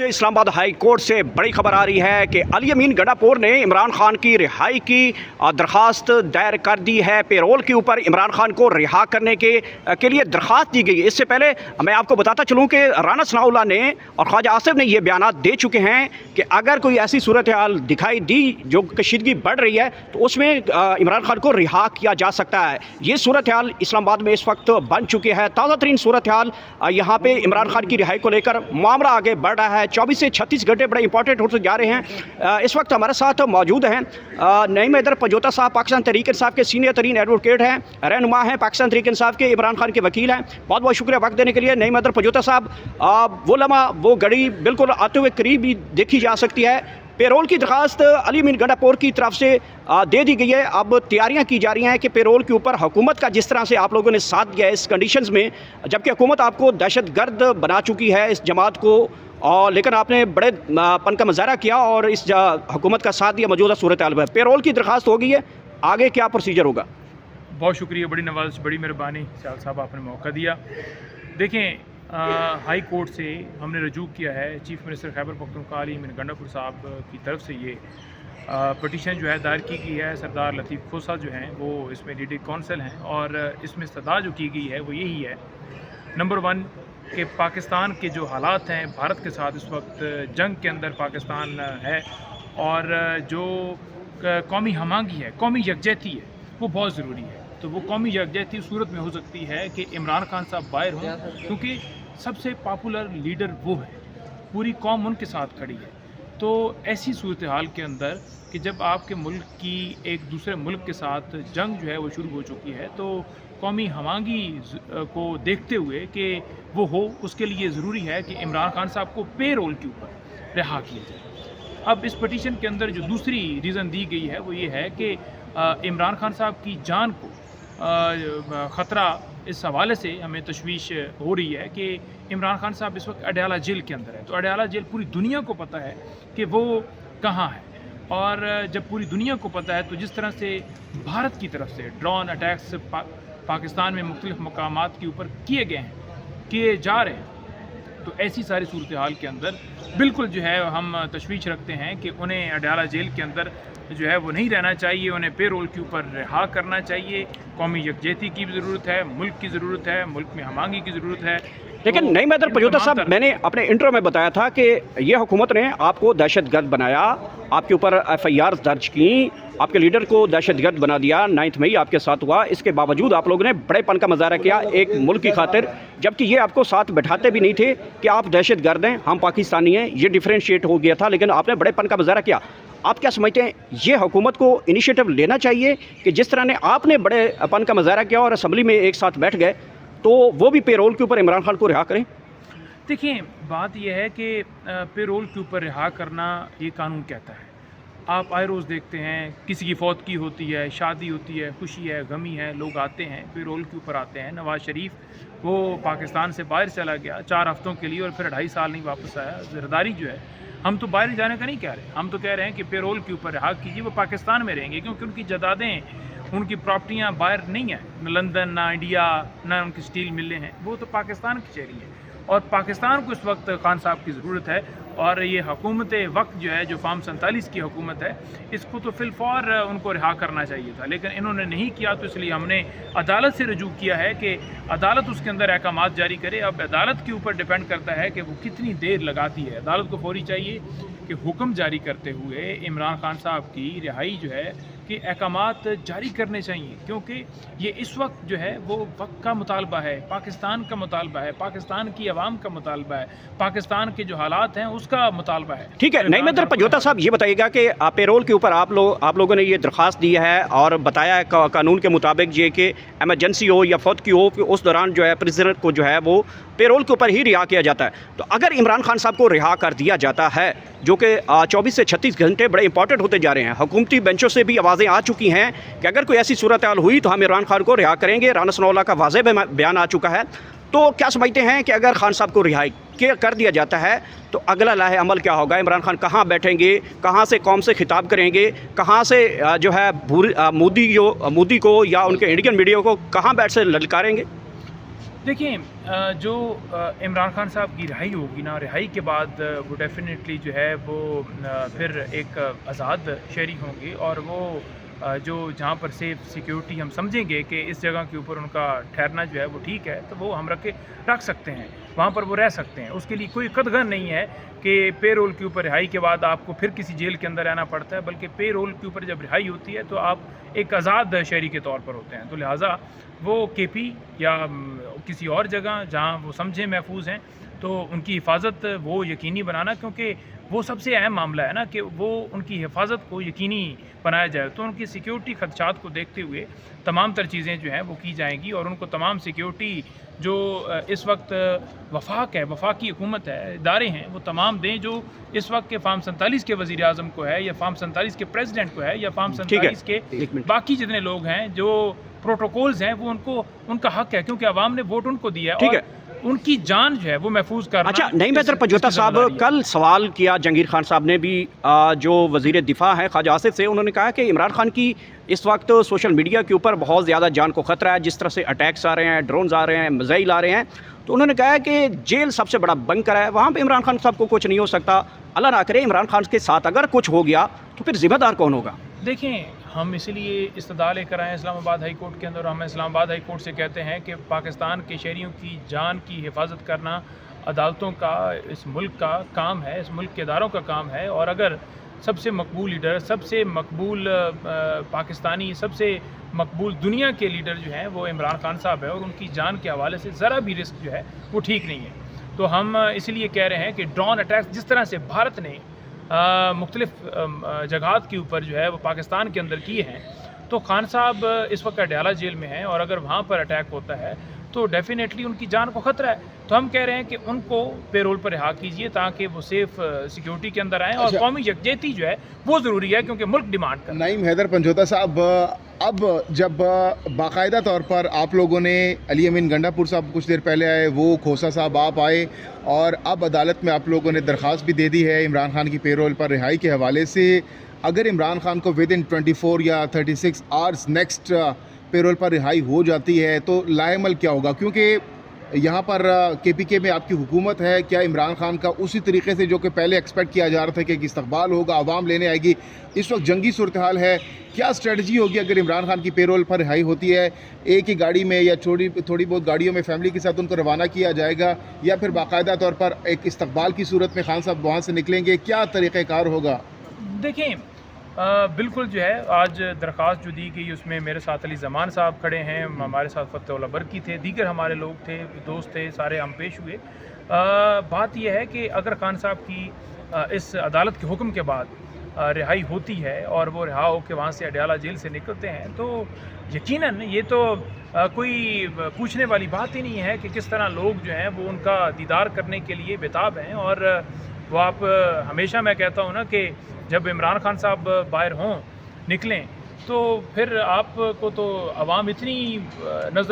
Islamabad high court से बड़ी खबर आ रही है कि अली अमीन गंडापुर ने इमरान खान की रिहाई की दरख्वास्त दायर कर दी है। पेरोल के ऊपर इमरान खान को रिहा करने के लिए दरख्वास्त दी गई है। इससे पहले मैं आपको बताता चलूं कि राना सनाउल्लाह ने और ख्वाजा आसिफ ने ये बयान दे चुके हैं कि अगर कोई ऐसी सूरत हाल दिखाई दी जो कशीदगी बढ़ रही है तो उसमें इमरान खान को रिहा किया जा सकता है। ये सूरत हाल इस्लामाबाद में इस वक्त बन चुकी है। ताज़ा तरीन सूरत हाल यहाँ पे इमरान खान की रिहाई को लेकर मामला आगे बढ़ रहा है। 24 से 36 घंटे बड़े इंपॉर्टेंट होते जा रहे हैं। इस वक्त हमारे साथ मौजूद हैं नईम हैदर पजोता साहब, पाकिस्तान तहरीक इंसाफ के सीनियर तरीन एडवोकेट हैं, रहनुमा हैं, पाकिस्तान तहरीक इंसाफ के इमरान खान के वकील हैं। बहुत बहुत शुक्रिया वक्त देने के लिए नईम हैदर पजोता साहब। वो लम्हा वो घड़ी बिल्कुल आते हुए करीब ही देखी जा सकती है। पेरोल की दरख्वास्त अली अमीन गंडापुर की तरफ से दे दी गई है। अब तैयारियां की जा रही हैं कि पेरोल के ऊपर हुकूमत का जिस तरह से आप लोगों ने साथ दिया है इस कंडीशंस में, जबकि हुकूमत आपको दहशतगर्द बना चुकी है इस जमात को, और लेकिन आपने बड़े पन का मुजाहरा किया और इस हुकूमत का साथ दिया मौजूदा सूरत हाल में। पेरोल की दरख्वास्त हो गई है, आगे क्या प्रोसीजर होगा? बहुत शुक्रिया, बड़ी नवाज, बड़ी मेहरबानी सयाल साहब, आपने मौका दिया। देखें, हाई कोर्ट से हमने रजू किया है चीफ मिनिस्टर खैबर पख्तूनख्वा अली अमीन गंडापुर साहब की तरफ से ये पटिशन जो है दायर की गई है। सरदार लतीफ़ खोसा जो हैं वो इसमें लीडर कौंसल हैं और इसमें इस्तदा जो की गई है वो यही है, नंबर 1 कि पाकिस्तान के जो हालात हैं भारत के साथ इस वक्त जंग के अंदर पाकिस्तान है और जो कौमी हमांगी है, कौमी यकजहती है, वो बहुत ज़रूरी है। तो वो कौमी यकजहती सूरत में हो सकती है कि इमरान खान साहब बाहर हों, क्योंकि सबसे पॉपुलर लीडर वो है, पूरी कौम उनके साथ खड़ी है। तो ऐसी सूरत हाल के अंदर कि जब आपके मुल्क की एक दूसरे मुल्क के साथ जंग जो है वो शुरू हो चुकी है, तो कौमी हमांगी को देखते हुए कि वो हो, उसके लिए ज़रूरी है कि इमरान खान साहब को पे रोल के ऊपर रिहा किया जाए। अब इस पटिशन के अंदर जो दूसरी रीज़न दी गई है वो ये है कि इमरान खान साहब की जान को ख़तरा, इस हवाले से हमें तशवीश हो रही है कि इमरान खान साहब इस वक्त अडयाला जेल के अंदर है। तो अडयाला जेल पूरी दुनिया को पता है कि वो कहाँ है, और जब पूरी दुनिया को पता है तो जिस तरह से भारत की तरफ से ड्रोन अटैक्स पाकिस्तान में मुख्तलिफ मकामात के ऊपर किए गए हैं, किए जा रहे हैं, तो ऐसी सारी सूरत हाल के अंदर बिल्कुल जो है हम तशवीश रखते हैं कि उन्हें अडयाला जेल के अंदर जो है वो नहीं रहना चाहिए, उन्हें पे रोल के ऊपर रिहा करना चाहिए। कौमी यकजहती की भी ज़रूरत है, मुल्क की ज़रूरत है, मुल्क में हमांगी की ज़रूरत है। लेकिन तो नईम हैदर पजोता साहब, मैंने अपने इंट्रो में बताया था कि ये हुकूमत ने आपको दहशतगर्द बनाया, आपके ऊपर FIR दर्ज की, आपके लीडर को दहशतगर्द बना दिया, 9 मई आपके साथ हुआ। इसके बावजूद आप लोगों ने बड़ेपन का मुजाहरा किया एक मुल्क की खातिर, जबकि ये आपको साथ बैठाते भी नहीं थे कि आप दहशतगर्द हैं, हम पाकिस्तानी हैं। ये डिफ्रेंशिएट हो गया था, लेकिन आपने बड़ेपन का मुजाहरा किया। आप क्या समझते हैं, ये हुकूमत को इनिशिएटिव लेना चाहिए कि जिस तरह ने आपने बड़ेपन का मुजाहरा किया और असम्बली में एक साथ बैठ गए, तो वो भी पे रोल के ऊपर इमरान खान को रिहा करें? देखिए, बात यह है कि पे रोल के ऊपर रिहा करना ये कानून कहता है। आप आए रोज़ देखते हैं किसी की फौतगी होती है, शादी होती है, खुशी है, गमी है, लोग आते हैं, पे रोल के ऊपर आते हैं। नवाज़ शरीफ वो पाकिस्तान से बाहर चला गया 4 हफ्तों के लिए और फिर 2.5 साल नहीं वापस आया। ज़रदारी जो है, हम तो बाहर जाने का नहीं कह रहे, हम तो कह रहे हैं कि पे रोल के ऊपर रिहा कीजिए। वो पाकिस्तान में रहेंगे क्योंकि उनकी जायदादें, उनकी प्रॉपर्टियाँ बाहर नहीं हैं, न लंदन, ना इंडिया, ना उनकी स्टील मिलें हैं, वो तो पाकिस्तान की शहरी हैं। और पाकिस्तान को इस वक्त खान साहब की ज़रूरत है, और ये हुकूमत वक्त जो है, जो फार्म 47 की हुकूमत है, इसको तो फिलफौर उनको रिहा करना चाहिए था, लेकिन इन्होंने नहीं किया। तो इसलिए हमने अदालत से रजू किया है कि अदालत उसके अंदर अहकामात जारी करे। अब अदालत के ऊपर डिपेंड करता है कि वो कितनी देर लगाती है। अदालत को फौरी चाहिए कि हुक्म जारी करते हुए इमरान खान साहब की रिहाई जो है कि अहकामात जारी करने चाहिए, क्योंकि ये इस वक्त जो है वो वक्त का मुतालबा है, पाकिस्तान का मुतालबा है, पाकिस्तान की आवाम का मुतालबा है, पाकिस्तान के जो हालात हैं उसका मुतालबा है। ठीक है, नईम हैदर पजोता साहब, ये बताइएगा कि पेरोल के ऊपर आप लोगों ने ये दरख्वास्त दी है और बताया है कानून के मुताबिक ये कि एमरजेंसी हो या फौत की हो, उस दौरान जो है प्रिजनर को जो है वो पेरोल के ऊपर ही रिहा किया जाता है। तो अगर इमरान खान साहब को रिहा कर दिया जाता है, जो कि 24 से 36 घंटे बड़े इंपॉर्टेंट होते जा रहे हैं, हुकूमती बेंचों से भी आवाज़ें आ चुकी हैं कि अगर कोई ऐसी सूरत हाल हुई तो हम इमरान खान को रिहा करेंगे। राना सनाउल्लाह का वाज़ेह बयान आ चुका है। तो क्या समझते हैं कि अगर खान साहब को रिहाई कर दिया जाता है तो अगला लाहे अमल क्या होगा? इमरान खान कहाँ बैठेंगे, कहाँ से कौम से खिताब करेंगे, कहाँ से जो है मोदी को या उनके इंडियन मीडिया को कहाँ बैठ से ललकारेंगे? دیکھیں جو عمران خان صاحب کی رہائی ہوگی نا، رہائی کے بعد وہ ڈیفینیٹلی جو ہے وہ پھر ایک آزاد شہری ہوں گے، اور وہ جو جہاں پر سیف سیکیورٹی ہم سمجھیں گے کہ اس جگہ کے اوپر ان کا ٹھہرنا جو ہے وہ ٹھیک ہے، تو وہ ہم رکھ سکتے ہیں، وہاں پر وہ رہ سکتے ہیں۔ اس کے لیے کوئی قدغن نہیں ہے کہ پے رول کے اوپر رہائی کے بعد آپ کو پھر کسی جیل کے اندر رہنا پڑتا ہے، بلکہ پے رول کے اوپر جب رہائی ہوتی ہے تو آپ ایک آزاد شہری کے طور پر ہوتے ہیں۔ تو لہٰذا وہ کے پی یا کسی اور جگہ جہاں وہ سمجھیں محفوظ ہیں، تو ان کی حفاظت وہ یقینی بنانا، کیونکہ وہ سب سے اہم معاملہ ہے نا کہ وہ ان کی حفاظت کو یقینی بنایا جائے۔ تو ان کی سیکیورٹی خدشات کو دیکھتے ہوئے تمام تر چیزیں جو ہیں وہ کی جائیں گی، اور ان کو تمام سیکیورٹی جو اس وقت وفاق ہے، وفاقی حکومت ہے، ادارے ہیں، وہ تمام دیں جو اس وقت کے فارم 47 کے وزیر اعظم کو ہے، یا فارم 47 کے پریزیڈنٹ کو ہے، یا فارم ٹھیک ہے، 47 کے ایک منٹ۔ باقی جتنے لوگ ہیں، جو پروٹوکولز ہیں، وہ ان کا حق ہے، کیونکہ عوام نے ووٹ ان کو دیا ہے، ٹھیک اور ہے۔ ان کی جان جو ہے وہ محفوظ کرنا۔ اچھا، نعیم حیدر پنجوتا صاحب، کل سوال کیا جہانگیر خان صاحب نے بھی جو وزیر دفاع ہیں خواجہ آصف سے، انہوں نے کہا کہ عمران خان کی اس وقت سوشل میڈیا کے اوپر بہت زیادہ جان کو خطرہ ہے، جس طرح سے اٹیکس آ رہے ہیں، ڈرونز آ رہے ہیں، میزائل آ رہے ہیں، تو انہوں نے کہا کہ جیل سب سے بڑا بنکر ہے، وہاں پہ عمران خان صاحب کو کچھ نہیں ہو سکتا، اللہ نہ کرے عمران خان کے ساتھ اگر کچھ ہو گیا تو پھر ذمہ دار کون ہوگا؟ دیکھیں، ہم اسی لیے استدعا لے کر آئے ہیں اسلام آباد ہائی کورٹ کے اندر، ہم اسلام آباد ہائی کورٹ سے کہتے ہیں کہ پاکستان کے شہریوں کی جان کی حفاظت کرنا عدالتوں کا، اس ملک کا کام ہے، اس ملک کے اداروں کا کام ہے، اور اگر سب سے مقبول لیڈر، سب سے مقبول پاکستانی، سب سے مقبول دنیا کے لیڈر جو ہیں وہ عمران خان صاحب ہے، اور ان کی جان کے حوالے سے ذرا بھی رسک جو ہے وہ ٹھیک نہیں ہے۔ تو ہم اسی لیے کہہ رہے ہیں کہ ڈرون اٹیکس جس طرح سے بھارت نے مختلف جگہات کے اوپر جو ہے وہ پاکستان کے اندر کیے ہیں، تو خان صاحب اس وقت اڈیالہ جیل میں ہیں، اور اگر وہاں پر اٹیک ہوتا ہے تو ڈیفینیٹلی ان کی جان کو خطرہ ہے۔ تو ہم کہہ رہے ہیں کہ ان کو پے رول پر رہا کیجئے تاکہ وہ سیف سیکیورٹی کے اندر آئیں، اور قومی یکجہتی جو ہے وہ ضروری ہے، کیونکہ ملک ڈیمانڈ کرتا ہے۔ نعیم حیدر پنجوتا صاحب، اب جب باقاعدہ طور پر آپ لوگوں نے علی امین گنڈا پور صاحب کچھ دیر پہلے آئے، وہ کھوسا صاحب آپ آئے، اور اب عدالت میں آپ لوگوں نے درخواست بھی دے دی ہے عمران خان کی پے رول پر رہائی کے حوالے سے، اگر عمران خان کو ود ان 24 یا 36 آورز نیکسٹ پے رول پر رہائی ہو جاتی ہے تو لاعمل کیا ہوگا؟ کیونکہ یہاں پر کے پی کے میں آپ کی حکومت ہے، کیا عمران خان کا اسی طریقے سے جو کہ پہلے ایکسپیکٹ کیا جا رہا تھا کہ ایک استقبال ہوگا، عوام لینے آئے گی، اس وقت جنگی صورتحال ہے، کیا اسٹریٹجی ہوگی اگر عمران خان کی پے رول پر رہائی ہوتی ہے؟ ایک ہی گاڑی میں یا تھوڑی بہت گاڑیوں میں فیملی کے ساتھ ان کو روانہ کیا جائے گا، یا پھر باقاعدہ طور پر ایک استقبال کی صورت میں خان صاحب وہاں سے نکلیں گے؟ کیا طریقہ کار ہوگا؟ دیکھیں، بالکل جو ہے آج درخواست جو دی گئی اس میں میرے ساتھ علی زمان صاحب کھڑے ہیں، ہمارے ساتھ فتح اللہ برکی تھے، دیگر ہمارے لوگ تھے، دوست تھے، سارے ہم پیش ہوئے۔ بات یہ ہے کہ اگر خان صاحب کی اس عدالت کے حکم کے بعد رہائی ہوتی ہے اور وہ رہا ہو کے وہاں سے اڈیالہ جیل سے نکلتے ہیں، تو یقیناً یہ تو کوئی پوچھنے والی بات ہی نہیں ہے کہ کس طرح لوگ جو ہیں وہ ان کا دیدار کرنے کے لیے بےتاب ہیں۔ اور وہ آپ ہمیشہ میں کہتا ہوں نا کہ جب عمران خان صاحب باہر ہوں، نکلیں، تو پھر آپ کو تو عوام اتنی نظر